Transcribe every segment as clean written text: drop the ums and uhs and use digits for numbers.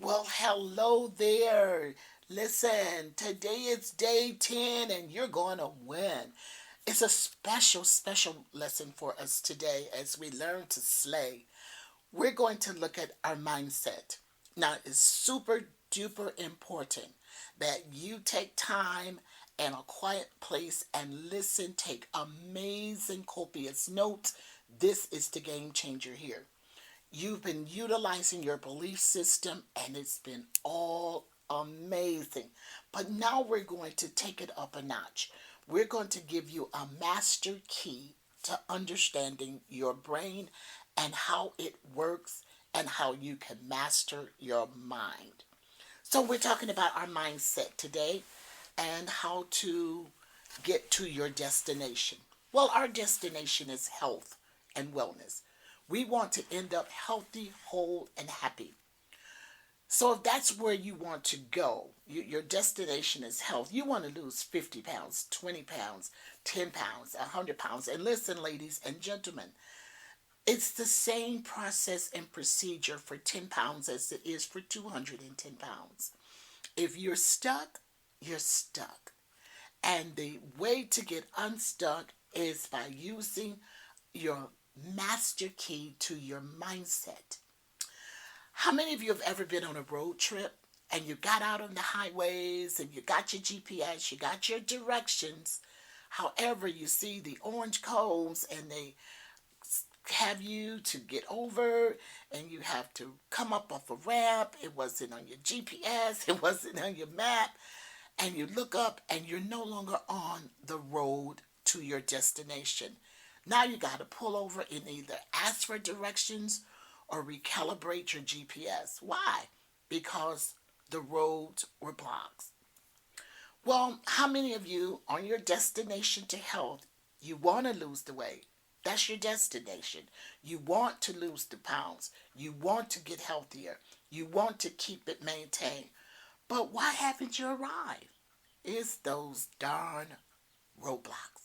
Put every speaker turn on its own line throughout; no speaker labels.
Well, hello there. Listen, today is day 10 and you're going to win. It's a special lesson for us today as we learn to slay. We're going to look at our mindset. Now, it's super duper important that you take time in a quiet place and listen, take amazing copious notes. This is the game changer here. You've been utilizing your belief system and it's been all amazing. But now we're going to take it up a notch. We're going to give you a master key to understanding your brain and how it works and how you can master your mind. So, we're talking about our mindset today and how to get to your destination. Well, our destination is health and wellness. We want to end up healthy, whole, and happy. So if that's where you want to go, your destination is health. You want to lose 50 pounds, 20 pounds, 10 pounds, 100 pounds. And listen, ladies and gentlemen, it's the same process and procedure for 10 pounds as it is for 210 pounds. If you're stuck, you're stuck. And the way to get unstuck is by using your master key to your mindset. How many of you have ever been on a road trip and you got out on the highways and you got your GPS, you got your directions? However, you see the orange cones and they have you to get over and you have to come up off a ramp. It wasn't on your GPS, it wasn't on your map. And you look up and you're no longer on the road to your destination. Now you got to pull over and either ask for directions or recalibrate your GPS. Why? Because the roads were blocked. Well, how many of you on your destination to health, you want to lose the weight? That's your destination. You want to lose the pounds. You want to get healthier. You want to keep it maintained. But why haven't you arrived? It's those darn roadblocks.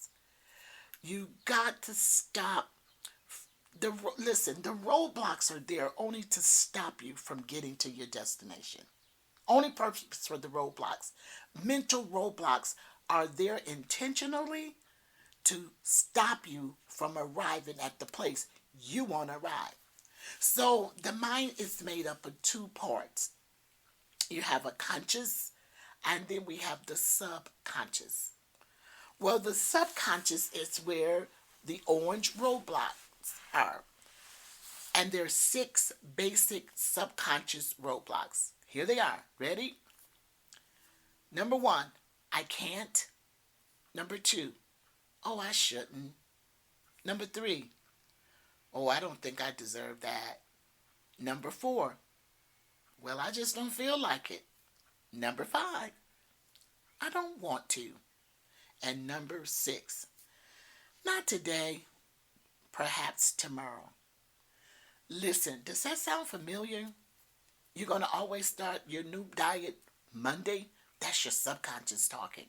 You got to stop. Listen, the roadblocks are there only to stop you from getting to your destination. Only purpose for the roadblocks. Mental roadblocks are there intentionally to stop you from arriving at the place you want to arrive. So the mind is made up of two parts. You have a conscious, and then we have the subconscious. Well, the subconscious is where the orange roadblocks are. And there are six basic subconscious roadblocks. Here they are. Ready? Number one, I can't. Number two, oh, I shouldn't. Number three, oh, I don't think I deserve that. Number four, well, I just don't feel like it. Number five, I don't want to. And number six, not today, perhaps tomorrow. Listen, does that sound familiar? You're going to always start your new diet Monday? That's your subconscious talking.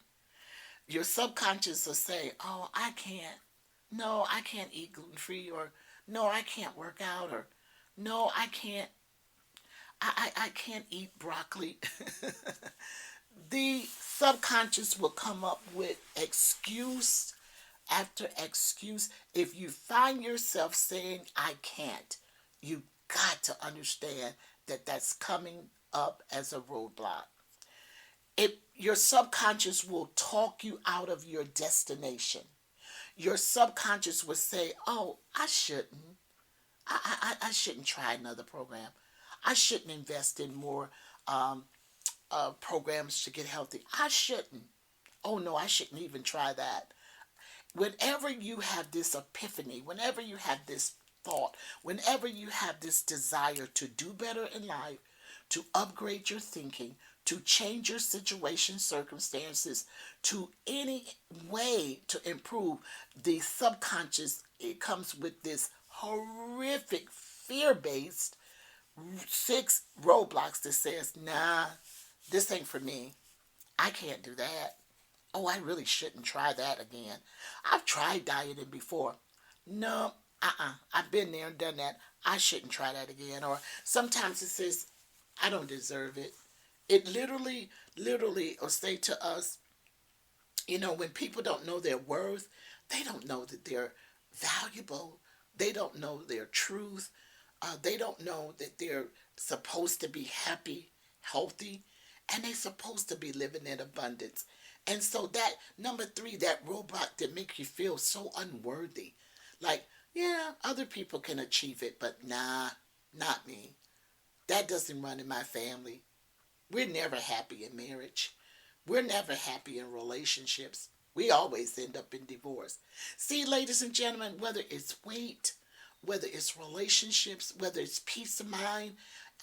Your subconscious will say, oh, I can't. No, I can't eat gluten free, or no, I can't work out, or no, I can't. I can't eat broccoli. The subconscious will come up with excuse after excuse. If you find yourself saying, I can't, you got to understand that that's coming up as a roadblock. Your subconscious will talk you out of your destination. Your subconscious will say, oh, I shouldn't. I shouldn't try another program. I shouldn't invest in more programs to get healthy. I shouldn't. Oh no, I shouldn't even try that. Whenever you have this epiphany, whenever you have this thought, whenever you have this desire to do better in life, to upgrade your thinking, to change your situation, circumstances, to any way to improve, the subconscious, it comes with this horrific fear-based six roadblocks that says, nah, this ain't for me. I can't do that. Oh, I really shouldn't try that again. I've tried dieting before. No, I've been there and done that. I shouldn't try that again. Or sometimes it says, I don't deserve it. It literally will say to us, when people don't know their worth, they don't know that they're valuable. They don't know their truth. They don't know that they're supposed to be happy, healthy, and they're supposed to be living in abundance. And so that number three, that roadblock that makes you feel so unworthy. Like, yeah, other people can achieve it, but nah, not me. That doesn't run in my family. We're never happy in marriage. We're never happy in relationships. We always end up in divorce. See, ladies and gentlemen, whether it's weight, whether it's relationships, whether it's peace of mind,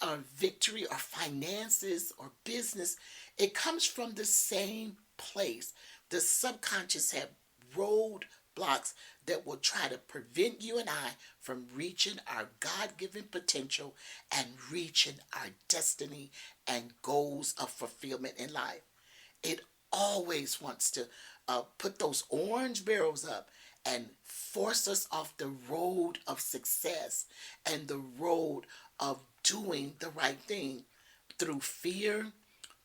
or victory, or finances, or business, it comes from the same place. The subconscious have roadblocks that will try to prevent you and I from reaching our God given potential and reaching our destiny and goals of fulfillment in life. It always wants to put those orange barrels up and force us off the road of success and the road of doing the right thing through fear,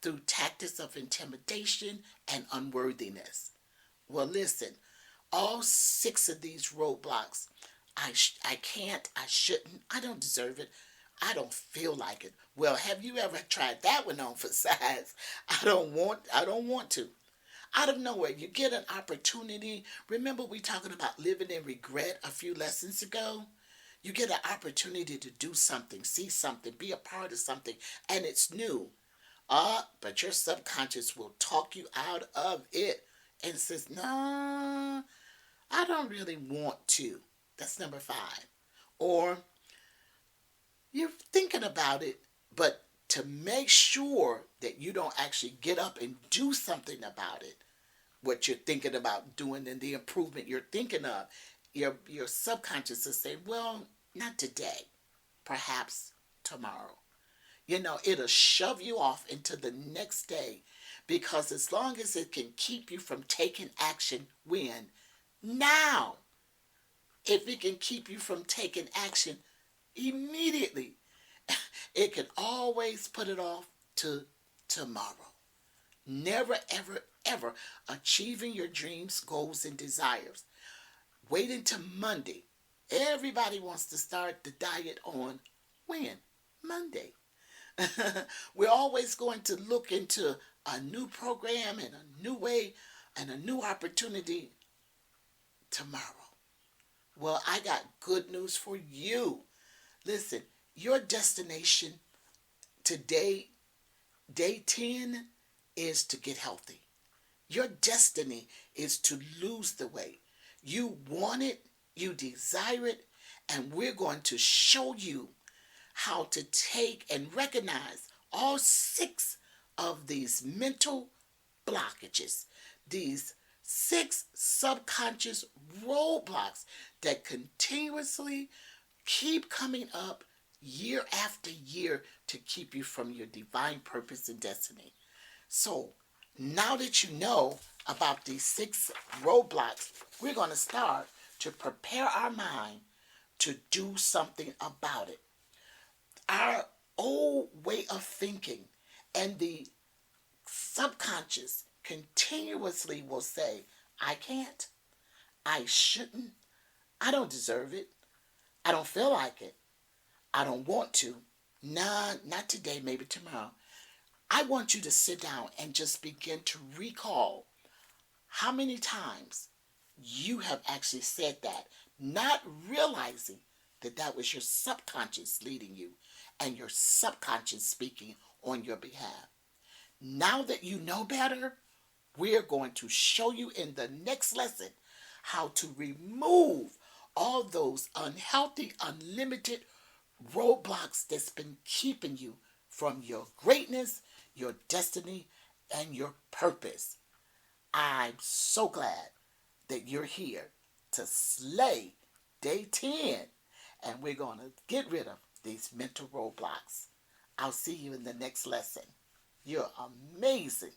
through tactics of intimidation and unworthiness. Well, listen, all six of these roadblocks, I can't, I shouldn't, I don't deserve it, I don't feel like it. Well, have you ever tried that one on for size? I don't want to. Out of nowhere, you get an opportunity. Remember we talking about living in regret a few lessons ago? You get an opportunity to do something, see something, be a part of something, and it's new. But your subconscious will talk you out of it and says, "No, I don't really want to." That's number five. Or you're thinking about it, but to make sure that you don't actually get up and do something about it, what you're thinking about doing and the improvement you're thinking of, your subconscious is saying, well, not today, perhaps tomorrow. It'll shove you off into the next day because as long as it can keep you from taking action when now, if it can keep you from taking action immediately, it can always put it off to tomorrow. Never, ever, ever achieving your dreams, goals, and desires. Wait until Monday. Everybody wants to start the diet on when? Monday. We're always going to look into a new program and a new way and a new opportunity tomorrow. Well, I got good news for you. Listen, your destination today, day 10, is to get healthy. Your destiny is to lose the weight. You want it, you desire it, and we're going to show you how to take and recognize all six of these mental blockages, these six subconscious roadblocks that continuously keep coming up year after year to keep you from your divine purpose and destiny. So, now that you know about these six roadblocks, we're going to start to prepare our mind to do something about it. Our old way of thinking and the subconscious continuously will say, I can't, I shouldn't, I don't deserve it, I don't feel like it, I don't want to. Nah, not today, maybe tomorrow. I want you to sit down and just begin to recall how many times you have actually said that, not realizing that that was your subconscious leading you and your subconscious speaking on your behalf. Now that you know better, we're going to show you in the next lesson how to remove all those unhealthy, unlimited roadblocks that's been keeping you from your greatness, your destiny, and your purpose. I'm so glad that you're here to slay day 10, and we're going to get rid of these mental roadblocks. I'll see you in the next lesson. You're amazing.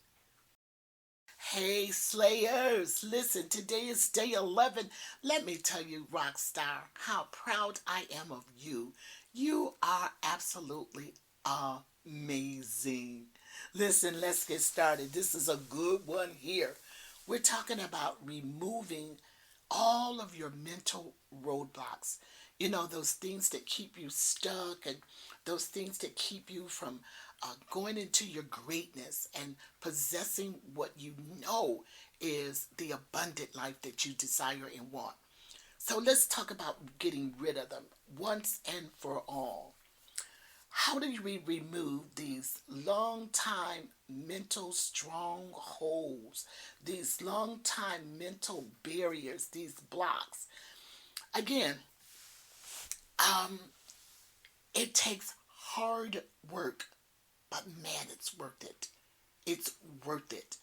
Hey Slayers, listen, today is day 11. Let me tell you, Rockstar, how proud I am of you. You are absolutely Amazing. Listen, let's get started. This is a good one here. We're talking about removing all of your mental roadblocks. You know, those things that keep you stuck and those things that keep you from going into your greatness and possessing what you know is the abundant life that you desire and want. So let's talk about getting rid of them once and for all. How do we remove these long time mental strongholds, these long time mental barriers, these blocks? Again, um, it takes hard work, but man, it's worth it. It's worth it.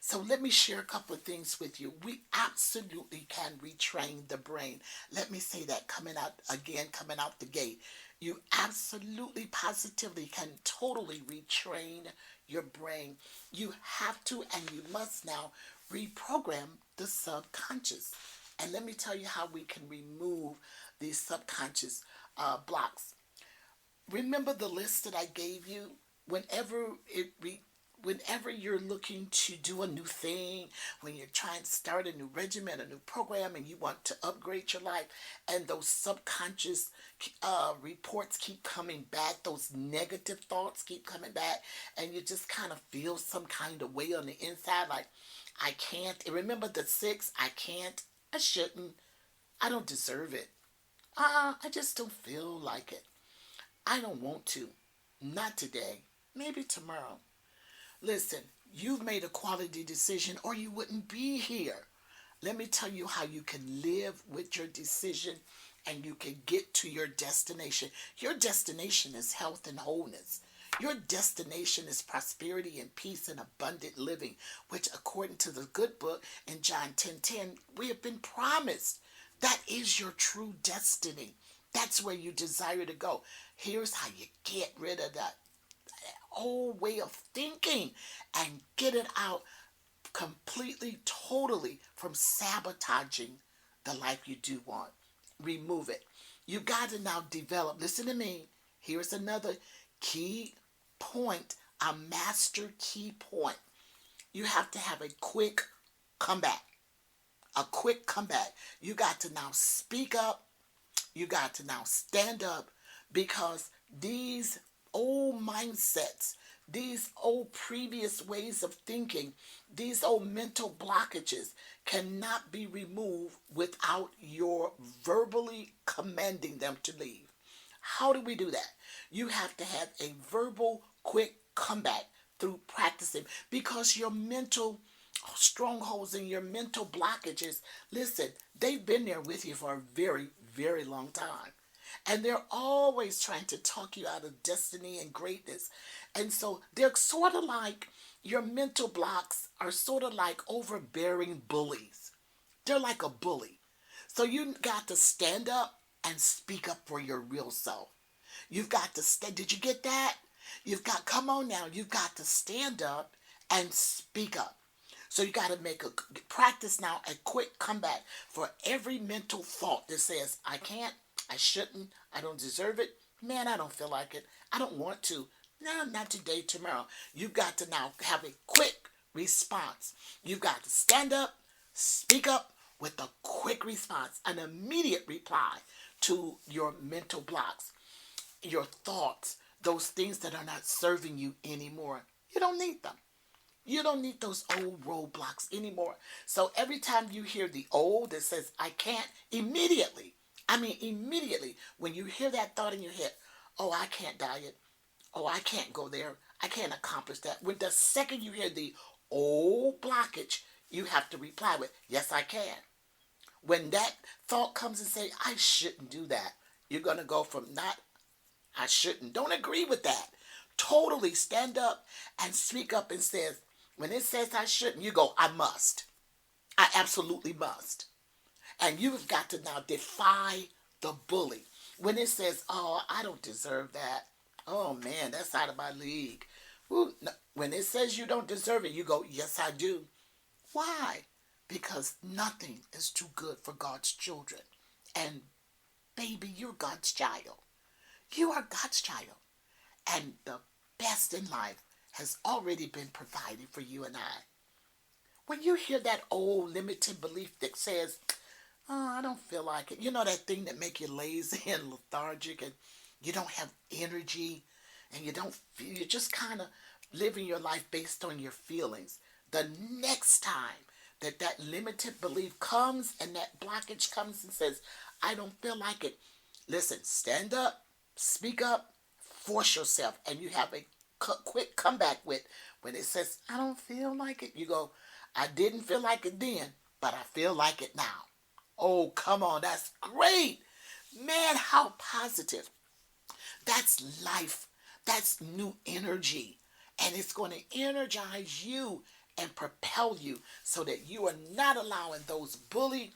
So let me share a couple of things with you. We absolutely can retrain the brain. Let me say that coming out again, coming out the gate. You absolutely, positively can totally retrain your brain. You have to and you must now reprogram the subconscious. And let me tell you how we can remove these subconscious blocks. Remember the list that I gave you? Whenever whenever you're looking to do a new thing, when you're trying to start a new regimen, a new program, and you want to upgrade your life, and those subconscious reports keep coming back, those negative thoughts keep coming back, and you just kind of feel some kind of way on the inside, like, I can't. And remember the six, I can't, I shouldn't, I don't deserve it. I just don't feel like it. I don't want to. Not today. Maybe tomorrow. Listen, you've made a quality decision or you wouldn't be here. Let me tell you how you can live with your decision and you can get to your destination. Your destination is health and wholeness. Your destination is prosperity and peace and abundant living, which according to the good book in John 10:10, we have been promised. That is your true destiny. That's where you desire to go. Here's how you get rid of that old way of thinking and get it out completely, totally from sabotaging the life you do want. Remove it. You got to now develop. Listen to me. Here's another key point, a master key point. You have to have a quick comeback. A quick comeback. You got to now speak up. You got to now stand up because these old mindsets, these old previous ways of thinking, these old mental blockages cannot be removed without your verbally commanding them to leave. How do we do that? You have to have a verbal quick comeback through practicing because your mental strongholds and your mental blockages, listen, they've been there with you for a very, very long time. And they're always trying to talk you out of destiny and greatness. And so they're sort of like your mental blocks are sort of like overbearing bullies. They're like a bully. So you got to stand up and speak up for your real self. You've got to stand. Did you get that? You've got, come on now, you've got to stand up and speak up. So you got to make a practice now, a quick comeback for every mental thought that says, I can't, I shouldn't, I don't deserve it. Man, I don't feel like it. I don't want to. No, not today, tomorrow. You've got to now have a quick response. You've got to stand up, speak up with a quick response, an immediate reply to your mental blocks, your thoughts, those things that are not serving you anymore. You don't need them. You don't need those old roadblocks anymore. So every time you hear the old that says, I can't, immediately, when you hear that thought in your head, oh, I can't diet. Oh, I can't go there. I can't accomplish that. When the second you hear the old blockage, you have to reply with, yes, I can. When that thought comes and say, I shouldn't do that, you're going to go from not, I shouldn't. Don't agree with that. Totally stand up and speak up and says, when it says I shouldn't, you go, I must. I absolutely must. And you've got to now defy the bully. When it says, oh, I don't deserve that. Oh, man, that's out of my league. Ooh, no. When it says you don't deserve it, you go, yes, I do. Why? Because nothing is too good for God's children. And baby, you're God's child. You are God's child. And the best in life has already been provided for you and I. When you hear that old limited belief that says, oh, I don't feel like it. You know that thing that make you lazy and lethargic and you don't have energy and you don't feel, you're just kind of living your life based on your feelings. The next time that that limited belief comes and that blockage comes and says, I don't feel like it. Listen, stand up, speak up, force yourself, and you have a quick comeback with when it says, I don't feel like it. You go, I didn't feel like it then, but I feel like it now. Oh, come on, that's great. Man, how positive. That's life. That's new energy. And it's going to energize you and propel you so that you are not allowing those bully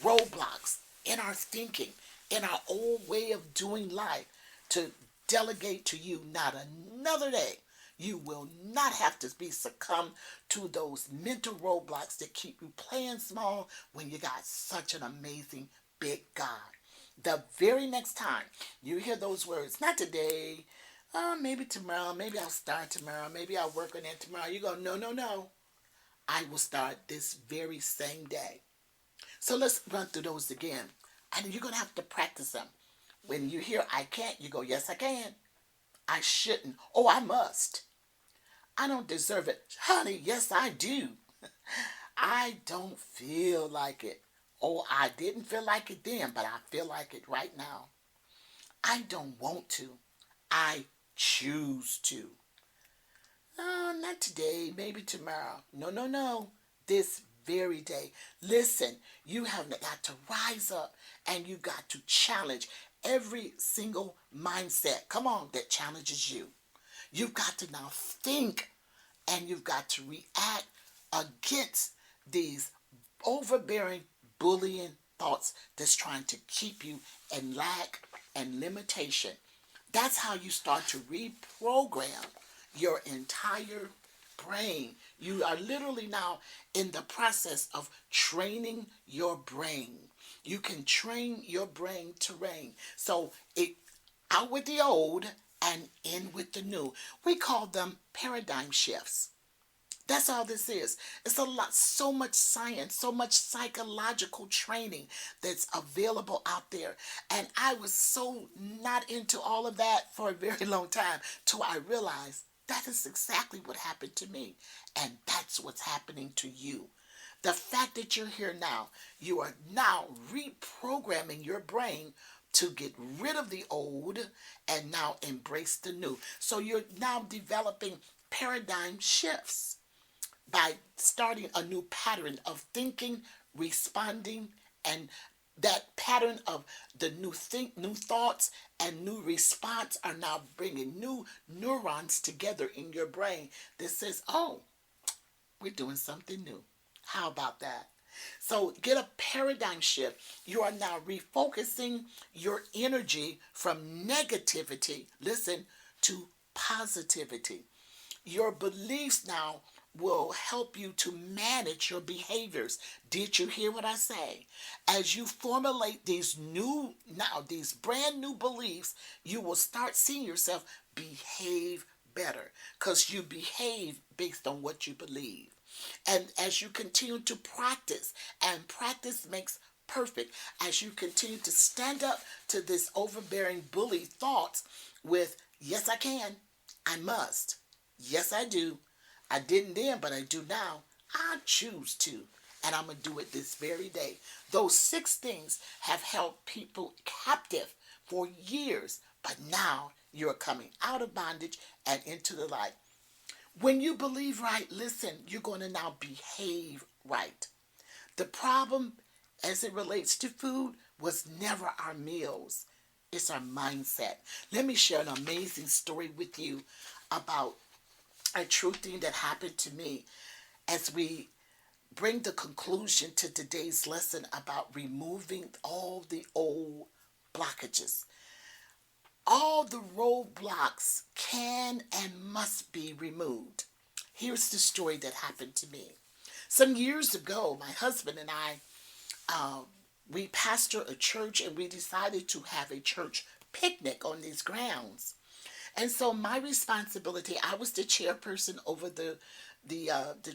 roadblocks in our thinking, in our old way of doing life to delegate to you not another day. You will not have to be succumb to those mental roadblocks that keep you playing small when you got such an amazing big God. The very next time you hear those words, not today, maybe tomorrow, maybe I'll start tomorrow, maybe I'll work on it tomorrow. You go, no, no, no. I will start this very same day. So let's run through those again. And you're going to have to practice them. When you hear I can't, you go, yes, I can. I shouldn't. Oh, I must. I don't deserve it. Honey, yes, I do. I don't feel like it. Oh, I didn't feel like it then, but I feel like it right now. I don't want to. I choose to. No, not today, maybe tomorrow. No, no, no. This very day. Listen, you have got to rise up and you got to challenge every single mindset. Come on, that challenges you. You've got to now think and you've got to react against these overbearing, bullying thoughts that's trying to keep you in lack and limitation. That's how you start to reprogram your entire brain. You are literally now in the process of training your brain. You can train your brain to reign. So it out with the old and in with the new. We call them paradigm shifts. That's all this is. It's a lot, so much science, so much psychological training that's available out there. And I was so not into all of that for a very long time till I realized that is exactly what happened to me. And that's what's happening to you. The fact that you're here now, you are now reprogramming your brain to get rid of the old and now embrace the new. So you're now developing paradigm shifts by starting a new pattern of thinking, responding, and that pattern of the new thoughts and new response are now bringing new neurons together in your brain that says, oh, we're doing something new. How about that? So get a paradigm shift. You are now refocusing your energy from negativity, listen, to positivity. Your beliefs now will help you to manage your behaviors. Did you hear what I say? As you formulate these brand new beliefs, you will start seeing yourself behave better because you behave based on what you believe. And as you continue to practice, and practice makes perfect, as you continue to stand up to this overbearing bully thoughts with, yes, I can, I must, yes, I do, I didn't then, but I do now, I choose to, and I'm going to do it this very day. Those 6 things have held people captive for years, but now you're coming out of bondage and into the light. When you believe right, listen, you're going to now behave right. The problem as it relates to food was never our meals. It's our mindset. Let me share an amazing story with you about a true thing that happened to me as we bring the conclusion to today's lesson about removing all the old blockages. All the roadblocks can and must be removed. Here's the story that happened to me. Some years ago, my husband and I, we pastor a church and we decided to have a church picnic on these grounds. And so my responsibility, I was the chairperson over the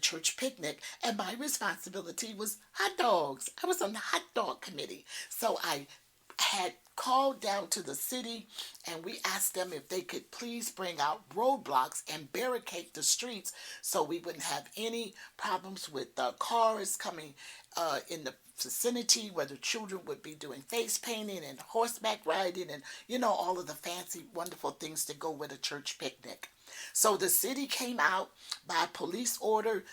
church picnic, and my responsibility was hot dogs. I was on the hot dog committee. So I had called down to the city and we asked them if they could please bring out roadblocks and barricade the streets so we wouldn't have any problems with cars coming in the vicinity where the children would be doing face painting and horseback riding and all of the fancy wonderful things that go with a church picnic. So the city came out by police order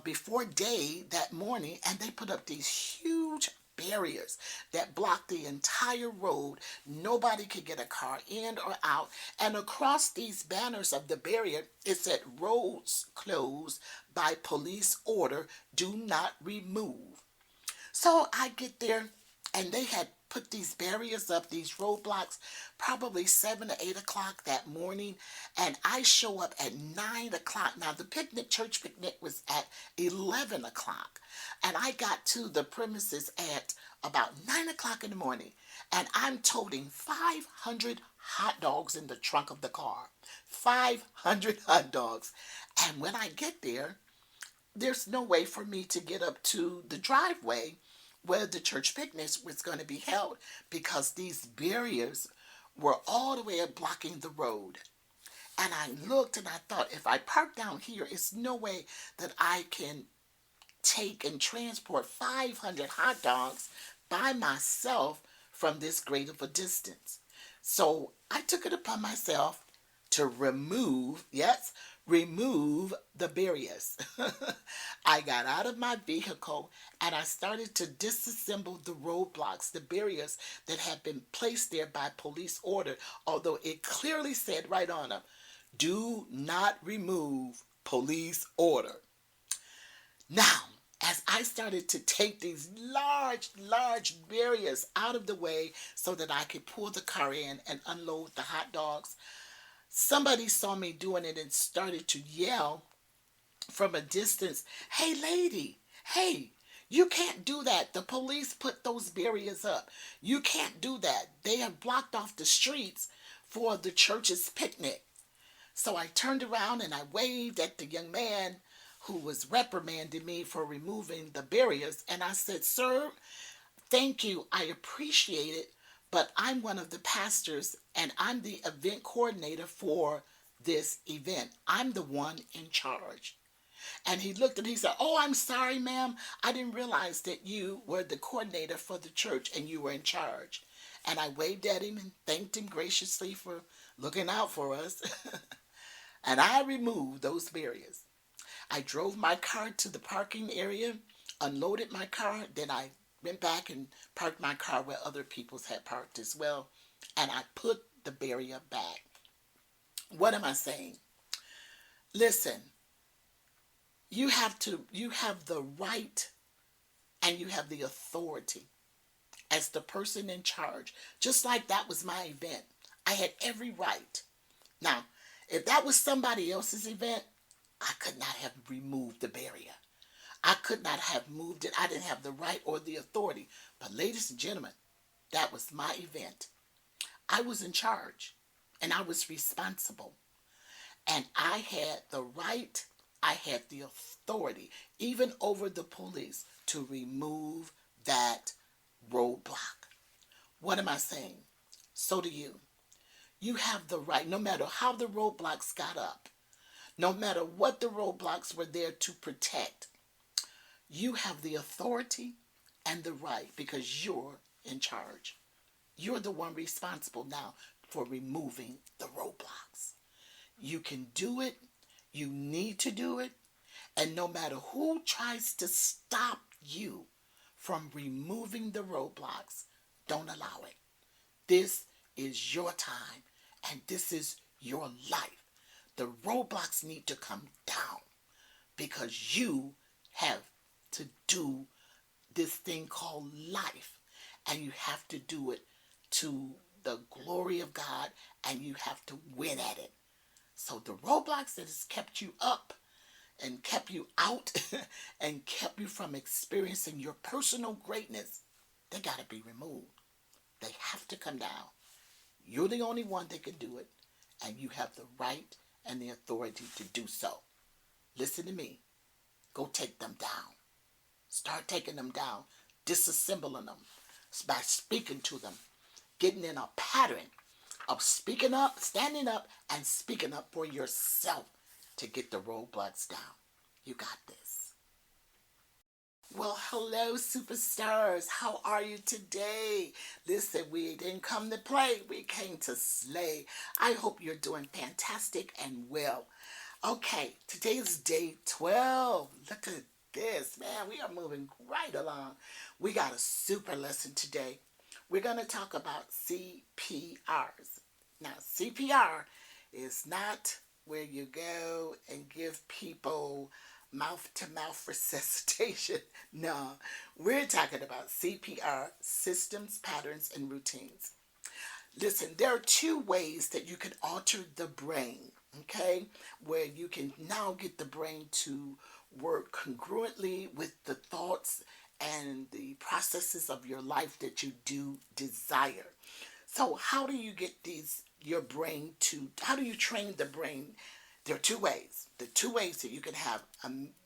before day that morning, and they put up these huge barriers that blocked the entire road. Nobody could get a car in or out. And across these banners of the barrier, it said, "Roads closed by police order. Do not remove." So I get there, and they had put these barriers up, these roadblocks, probably 7 to 8 o'clock that morning. And I show up at 9 o'clock. Now, the church picnic was at 11 o'clock. And I got to the premises at about 9 o'clock in the morning. And I'm toting 500 hot dogs in the trunk of the car. 500 hot dogs. And when I get there, there's no way for me to get up to the driveway where the church picnic was going to be held because these barriers were all the way up blocking the road. And I looked and I thought, if I park down here, it's no way that I can take and transport 500 hot dogs by myself from this great of a distance. So I took it upon myself to remove, yes, remove the barriers. I got out of my vehicle and I started to disassemble the roadblocks, the barriers that had been placed there by police order, although it clearly said right on them, "Do not remove, police order." Now, as I started to take these large, large barriers out of the way so that I could pull the car in and unload the hot dogs, somebody saw me doing it and started to yell from a distance, "Hey, lady, hey, you can't do that. The police put those barriers up. You can't do that. They have blocked off the streets for the church's picnic." So I turned around and I waved at the young man who was reprimanding me for removing the barriers. And I said, "Sir, thank you. I appreciate it. But I'm one of the pastors and I'm the event coordinator for this event. I'm the one in charge." And he looked and he said, "Oh, I'm sorry, ma'am. I didn't realize that you were the coordinator for the church and you were in charge." And I waved at him and thanked him graciously for looking out for us. And I removed those barriers. I drove my car to the parking area, unloaded my car, then I went back and parked my car where other people's had parked as well, and I put the barrier back. What am I saying? Listen, you have the right and you have the authority as the person in charge. Just like that was my event. I had every right. Now, if that was somebody else's event, I could not have removed the barrier. I could not have moved it. I didn't have the right or the authority. But ladies and gentlemen, that was my event. I was in charge and I was responsible. And I had the right, I had the authority, even over the police, to remove that roadblock. What am I saying? So do you. You have the right, no matter how the roadblocks got up, no matter what the roadblocks were there to protect, you have the authority and the right because you're in charge. You're the one responsible now for removing the roadblocks. You can do it. You need to do it. And no matter who tries to stop you from removing the roadblocks, don't allow it. This is your time and this is your life. The roadblocks need to come down because you have to do this thing called life, and you have to do it to the glory of God, and you have to win at it. So the roadblocks that has kept you up and kept you out and kept you from experiencing your personal greatness, they got to be removed. They have to come down. You're the only one that can do it, and you have the right and the authority to do so. Listen to me. Go take them down. Start taking them down, disassembling them by speaking to them, getting in a pattern of speaking up, standing up, and speaking up for yourself to get the roadblocks down. You got this. Well, hello, superstars. How are you today? Listen, we didn't come to play. We came to slay. I hope you're doing fantastic and well. Okay, today is day 12. Look at this, man. We are moving right along. We got a super lesson today. We're going to talk about CPRs. Now, CPR is not where you go and give people mouth-to-mouth resuscitation. No, we're talking about CPR, systems, patterns, and routines. Listen, there are two ways that you can alter the brain, okay? Where you can now get the brain to work congruently with the thoughts and the processes of your life that you do desire. So how do you get how do you train the brain? There are two ways. The two ways that you can have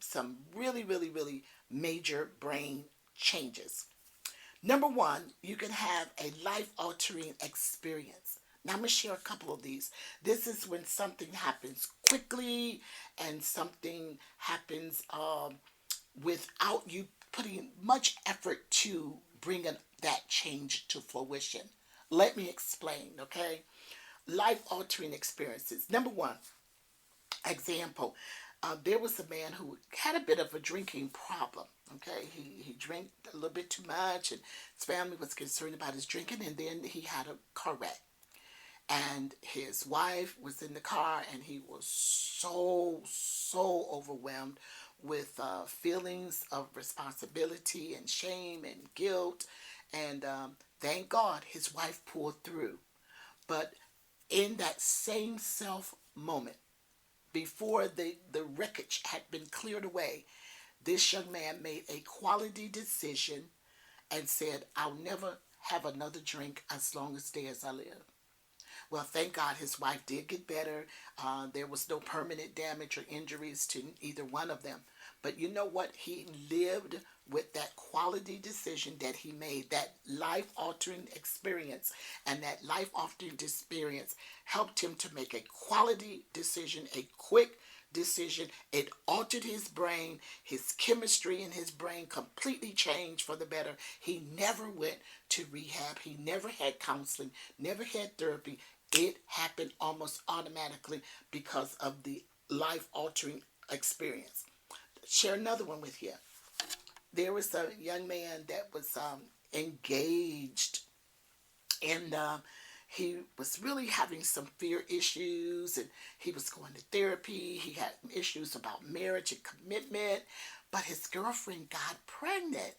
some really, really, really major brain changes. Number one, you can have a life-altering experience. Now, I'm going to share a couple of these. This is when something happens quickly and something happens without you putting much effort to bring that change to fruition. Let me explain, okay? Life-altering experiences. Number one, example, there was a man who had a bit of a drinking problem. Okay, he drank a little bit too much, and his family was concerned about his drinking. And then he had a car wreck, and his wife was in the car, and he was so overwhelmed with feelings of responsibility and shame and guilt. And thank God his wife pulled through. But in that same self moment, before the wreckage had been cleared away, this young man made a quality decision and said, I'll never have another drink as long as I live. Well, thank God his wife did get better. There was no permanent damage or injuries to either one of them. But you know what? He lived with that quality decision that he made, that life-altering experience. And that life-altering experience helped him to make a quality decision, a quick decision. It altered his brain. His chemistry in his brain completely changed for the better. He never went to rehab. He never had counseling, never had therapy. It happened almost automatically because of the life-altering experience. Share another one with you. There was a young man that was engaged, and he was really having some fear issues, and he was going to therapy. He had issues about marriage and commitment, but his girlfriend got pregnant,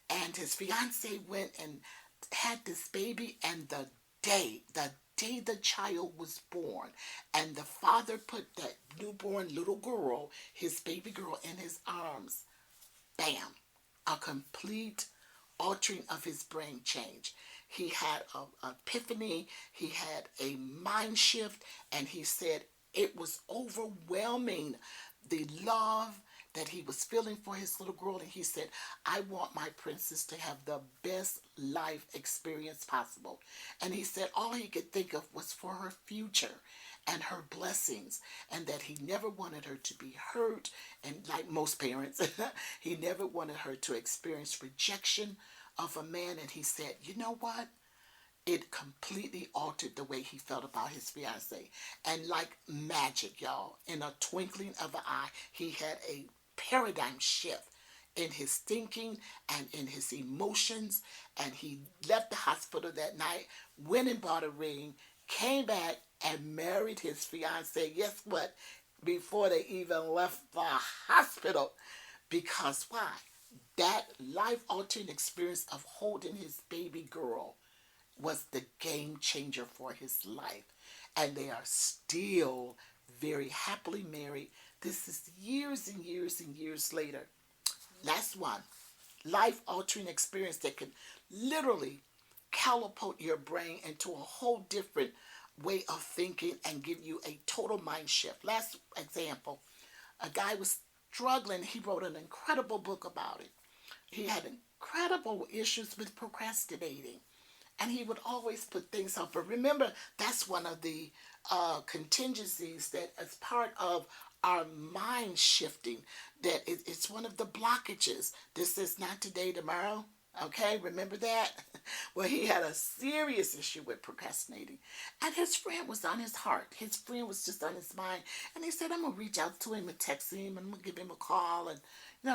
and his fiance went and had this baby, and the day the child was born, and the father put that newborn little girl, his baby girl, in his arms, bam, a complete altering of his brain change. He had an epiphany, he had a mind shift, and he said it was overwhelming, the love that he was feeling for his little girl. And he said, I want my princess to have the best life experience possible. And he said all he could think of was for her future and her blessings, and that he never wanted her to be hurt. And like most parents, he never wanted her to experience rejection of a man. And he said, you know what? It completely altered the way he felt about his fiance. And like magic, y'all, in a twinkling of an eye, he had a paradigm shift in his thinking and in his emotions. And he left the hospital that night, went and bought a ring, came back and married his fiance. Guess what? Before they even left the hospital. Because why? That life-altering experience of holding his baby girl was the game changer for his life. And they are still very happily married. This is years and years and years later. Last one. Life-altering experience that can literally catapult your brain into a whole different way of thinking and give you a total mind shift. Last example, a guy was struggling. He wrote an incredible book about it. He had incredible issues with procrastinating, and he would always put things off. But remember, that's one of the contingencies that is part of our mind shifting. That it's one of the blockages. This is not today, tomorrow. Okay, remember that? Well, he had a serious issue with procrastinating. And his friend was on his heart. His friend was just on his mind. And he said, I'm going to reach out to him and text him, and I'm going to give him a call and,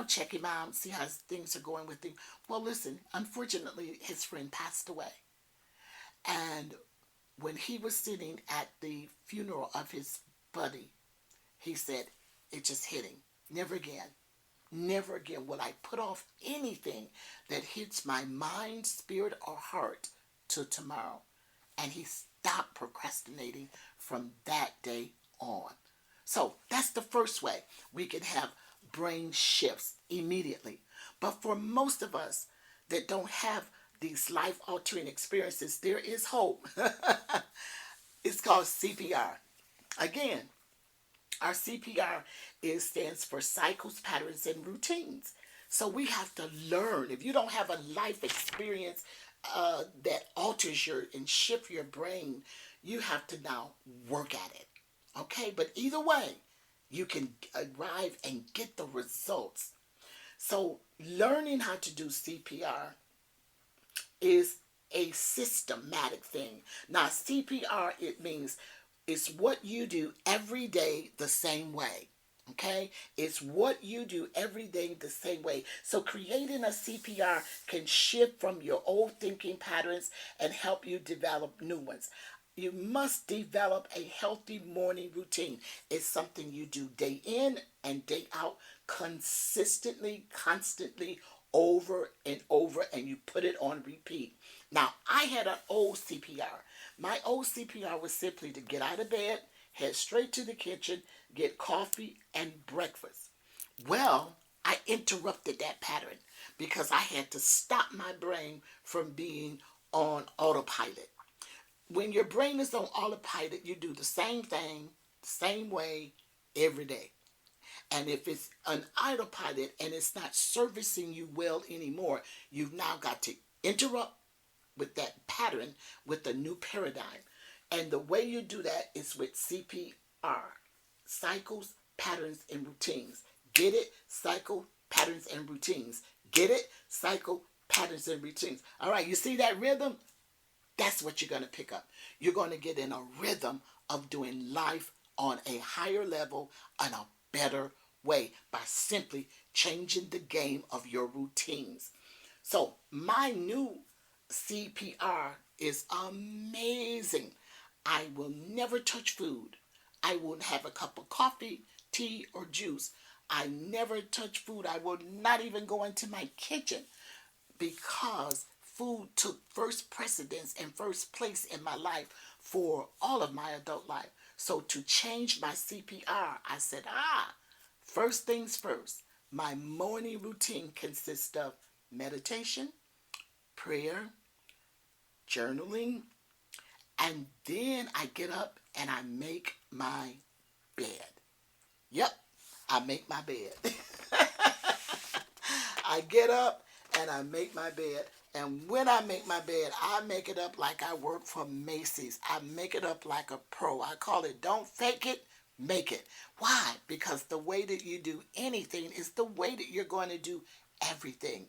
check him out and see how things are going with him. Well, listen, unfortunately, his friend passed away. And when he was sitting at the funeral of his buddy, he said, it just hit him. Never again. Never again will I put off anything that hits my mind, spirit, or heart till tomorrow. And he stopped procrastinating from that day on. So that's the first way we can have brain shifts immediately. But for most of us that don't have these life altering experiences, there is hope. It's called CPR. Again, our CPR stands for cycles, patterns, and routines. So we have to learn. If you don't have a life experience that alters your and shift your brain, you have to now work at it. Okay, but either way, you can arrive and get the results. So learning how to do CPR is a systematic thing. Now, CPR, it means it's what you do every day the same way. Okay? It's what you do every day the same way. So creating a CPR can shift from your old thinking patterns and help you develop new ones. You must develop a healthy morning routine. It's something you do day in and day out, consistently, constantly, over and over, and you put it on repeat. Now, I had an old CPR. My old CPR was simply to get out of bed, head straight to the kitchen, get coffee and breakfast. Well, I interrupted that pattern because I had to stop my brain from being on autopilot. When your brain is on autopilot, you do the same thing, the same way, every day. And if it's an autopilot and it's not servicing you well anymore, you've now got to interrupt with that pattern with a new paradigm. And the way you do that is with CPR, cycles, patterns, and routines. Get it? Cycle, patterns, and routines. Get it? Cycle, patterns, and routines. All right, you see that rhythm? That's what you're going to pick up. You're going to get in a rhythm of doing life on a higher level and a better way by simply changing the game of your routines. So my new CPR is amazing. I will never touch food. I won't have a cup of coffee, tea, or juice. I never touch food. I will not even go into my kitchen because food took first precedence and first place in my life for all of my adult life. So to change my CPR, I said, first things first. My morning routine consists of meditation, prayer, journaling, and then I get up and I make my bed. Yep, I make my bed. I get up and I make my bed. And when I make my bed, I make it up like I work for Macy's. I make it up like a pro. I call it don't fake it, make it. Why? Because the way that you do anything is the way that you're going to do everything.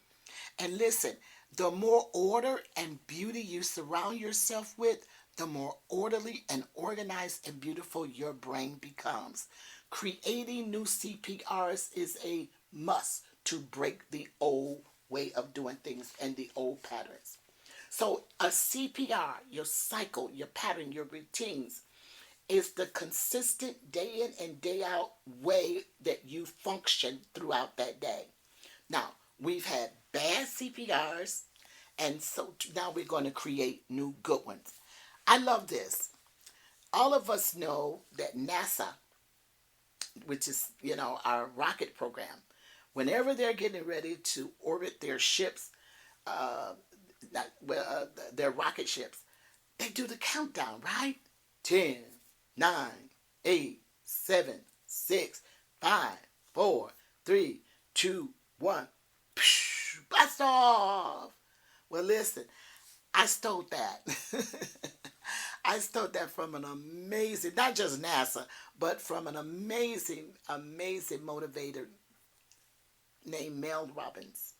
And listen, the more order and beauty you surround yourself with, the more orderly and organized and beautiful your brain becomes. Creating new CPRs is a must to break the old way of doing things and the old patterns. So a CPR, your cycle, your pattern, your routines, is the consistent day in and day out way that you function throughout that day. Now, we've had bad CPRs, and so now we're going to create new good ones. I love this. All of us know that NASA, which is, our rocket program, whenever they're getting ready to orbit their ships, uh, their rocket ships, they do the countdown, right? 10, 9, 8, 7, 6, 5, 4, 3, 2, 1. Blast off! Well, listen, I stole that. I stole that from an amazing, not just NASA, but from an amazing, amazing motivator named Mel Robbins.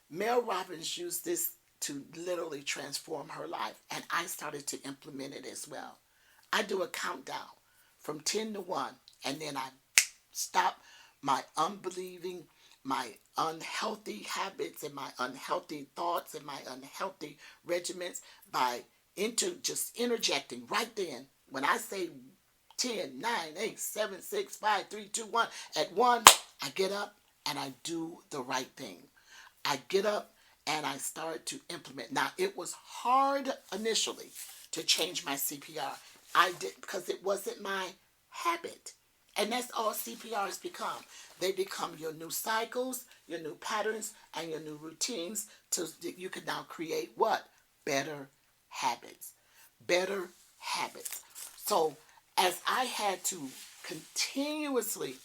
Mel Robbins used this to literally transform her life, and I started to implement it as well. I do a countdown from 10 to 1, and then I stop my unbelieving, my unhealthy habits, and my unhealthy thoughts, and my unhealthy regiments by just interjecting right then. When I say 10, 9, 8, 7, 6, 5, 3, 2, 1, at 1, I get up and I do the right thing. I get up and I start to implement. Now, it was hard initially to change my CPR. I did because it wasn't my habit. And that's all CPRs become. They become your new cycles, your new patterns, and your new routines so that you can now create what? Better habits. Better habits. So as I had to continuously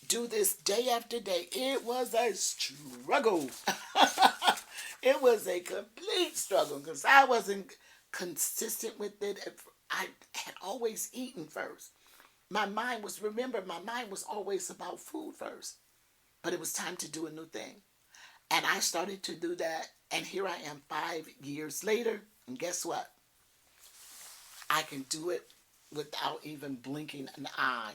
do this day after day, it was a struggle. It was a complete struggle because I wasn't consistent with it. I had always eaten first. My mind was always about food first. But it was time to do a new thing. And I started to do that. And here I am 5 years later. And guess what? I can do it without even blinking an eye.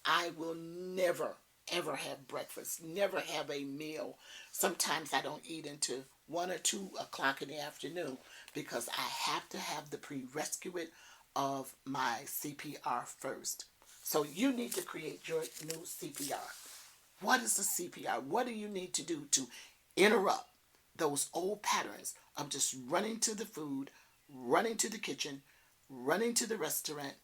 I will never, ever have breakfast, never have a meal. Sometimes I don't eat until 1 or 2 o'clock in the afternoon because I have to have the prerequisite of my CPR first. So you need to create your new CPR. What is the CPR? What do you need to do to interrupt those old patterns of just running to the food, running to the kitchen, running to the restaurant?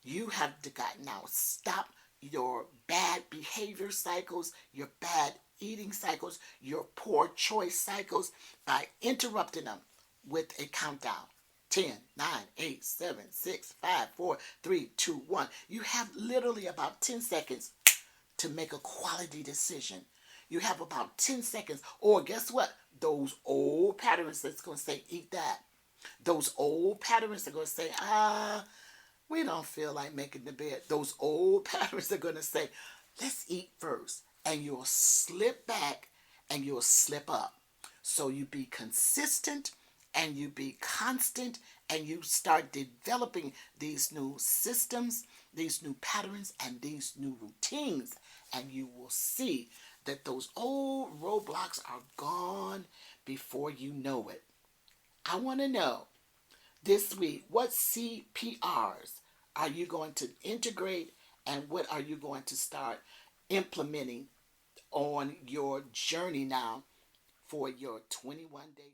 You have to got now stop your bad behavior cycles, your bad eating cycles, your poor choice cycles by interrupting them with a countdown. 10, 9, 8, 7, 6, 5, 4, 3, 2, 1. You have literally about 10 seconds to make a quality decision. You have about 10 seconds. Or guess what? Those old patterns that's going to say, eat that. Those old patterns are going to say, we don't feel like making the bed. Those old patterns are going to say, let's eat first. And you'll slip back and you'll slip up. So you be consistent and you be constant and you start developing these new systems, these new patterns, and these new routines. And you will see that those old roadblocks are gone before you know it. I want to know this week, what CPRs are you going to integrate and what are you going to start implementing on your journey now for your 21 days?